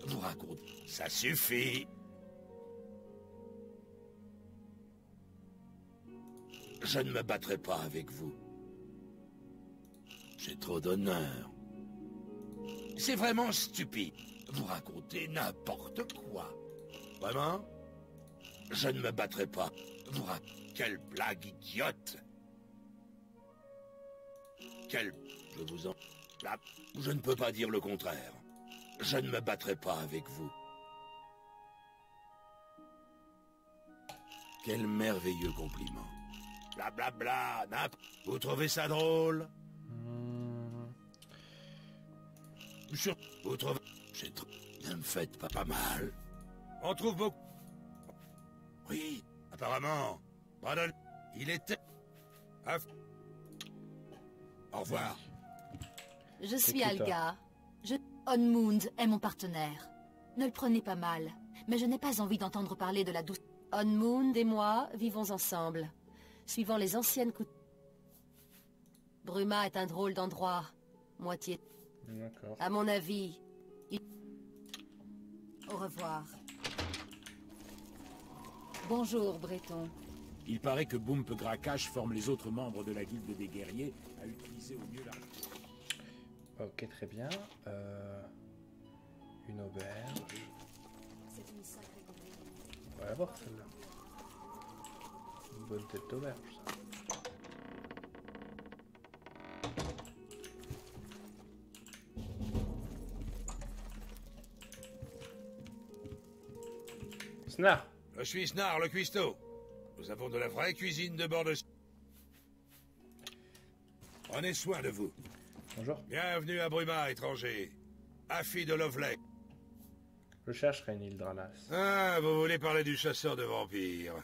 Vous raconte. Ça suffit. Je ne me battrai pas avec vous. J'ai trop d'honneur. C'est vraiment stupide. Vous racontez n'importe quoi. Vraiment? Je ne me battrai pas. Vous racontez... Quelle blague idiote! Quelle... Je vous en... Là, je ne peux pas dire le contraire. Je ne me battrai pas avec vous. Quel merveilleux compliment. Blablabla, vous trouvez ça drôle? Vous trouvez... C'est trop... Ne me faites pas mal. On trouve beaucoup... Oui, apparemment... Pardon, il était... Au revoir. Je suis Alga. Onmund est mon partenaire. Ne le prenez pas mal, mais je n'ai pas envie d'entendre parler de la douce... Onmund et moi vivons ensemble, suivant les anciennes coutumes. Bruma est un drôle d'endroit, moitié... D'accord. À mon avis, Au revoir. Bonjour, Breton. Il paraît que Boomp Grakash forme les autres membres de la guilde des guerriers à utiliser au mieux la... Ok, très bien. Une auberge. C'est une sacrée connerie. On va la voir celle-là. Une bonne tête d'auberge, ça. Snar. Je suis Snar, le cuistot. Nous avons de la vraie cuisine de bord de... Prenez soin de vous. Bonjour. Bienvenue à Bruma, étranger. Affi de Lovelay. Je cherche Renil Dranas. Ah, vous voulez parler du chasseur de vampires.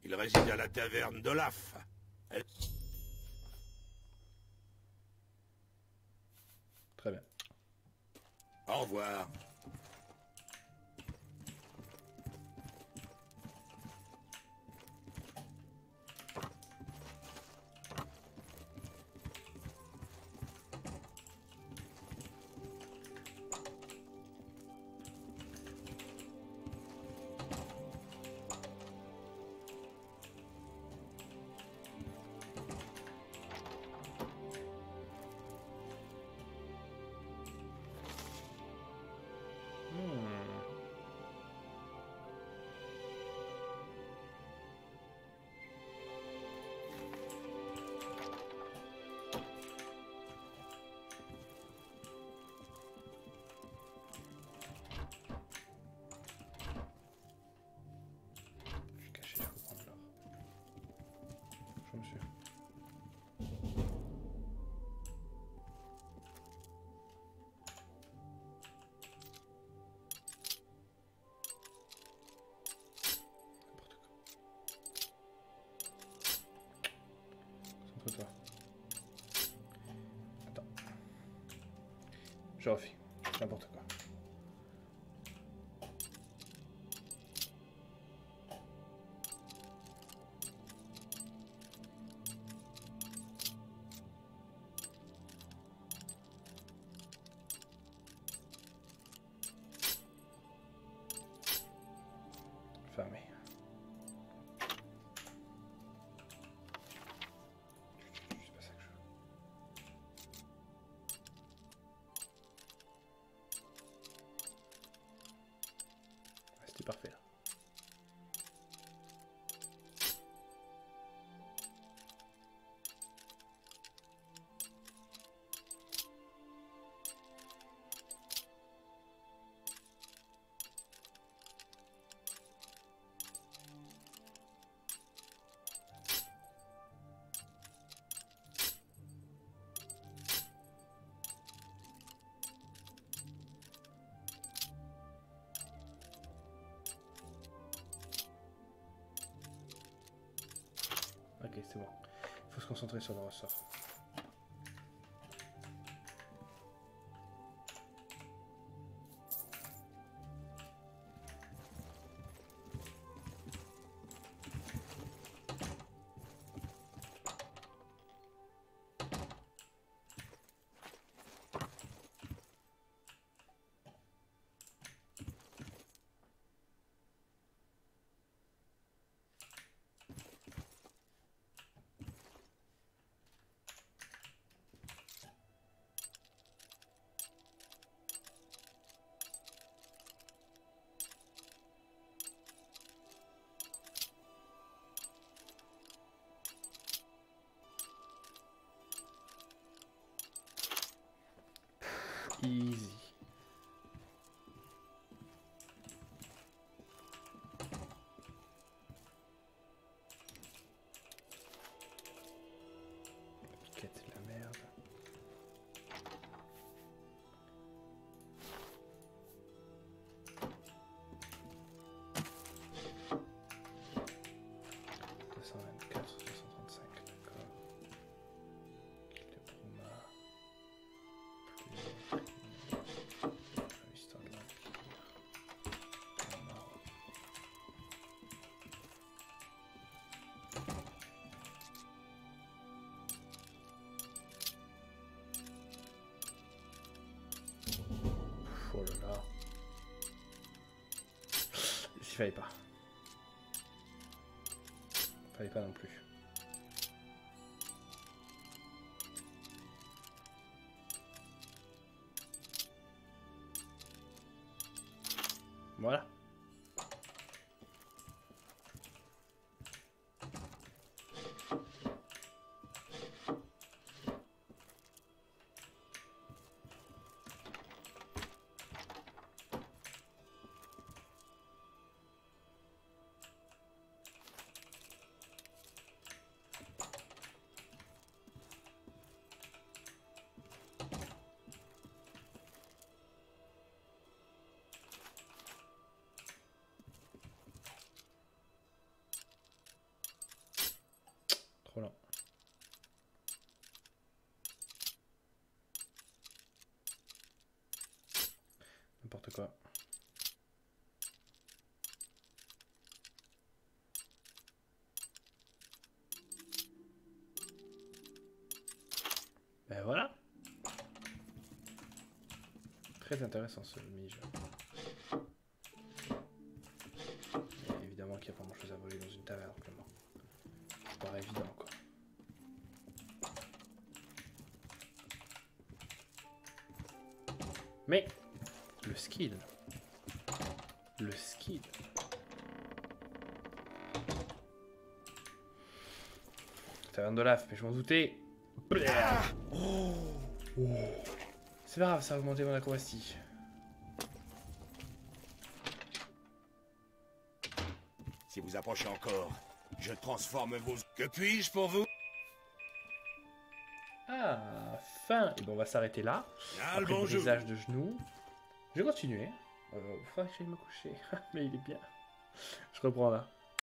Il réside à la taverne d'Olaf. Très bien. Au revoir. Monsieur. Concentre-toi. Attends. Je refais. N'importe quoi. Fermé. C'est pas ça que je veux. Ouais, c'était parfait là. Ok, c'est bon. Il faut se concentrer sur le ressort. Easy. Piquette, c'est de la merde. D'accord. Kill de Bruma. Histoire de l'Empire. Oh là là. Il fallait pas. Fallait pas non plus. Voilà. n'importe quoi. Ben voilà. Très intéressant ce mini-jeu. Évidemment qu'il n'y a pas grand chose à voler dans une taverne, simplement. Ça paraît évident quoi. Mais le skill. Le skill. Taverne d'Olaf, mais je m'en doutais. Oh. Oh. C'est pas grave, ça a augmenté mon acrobatie. Si vous approchez encore, je transforme vos... Que puis-je pour vous? Ah, fin. Et bon, on va s'arrêter là. Ah, Après le bon le brisage de genoux. Je vais continuer. Faudra que j'aille me coucher. Mais il est bien. Je reprends là.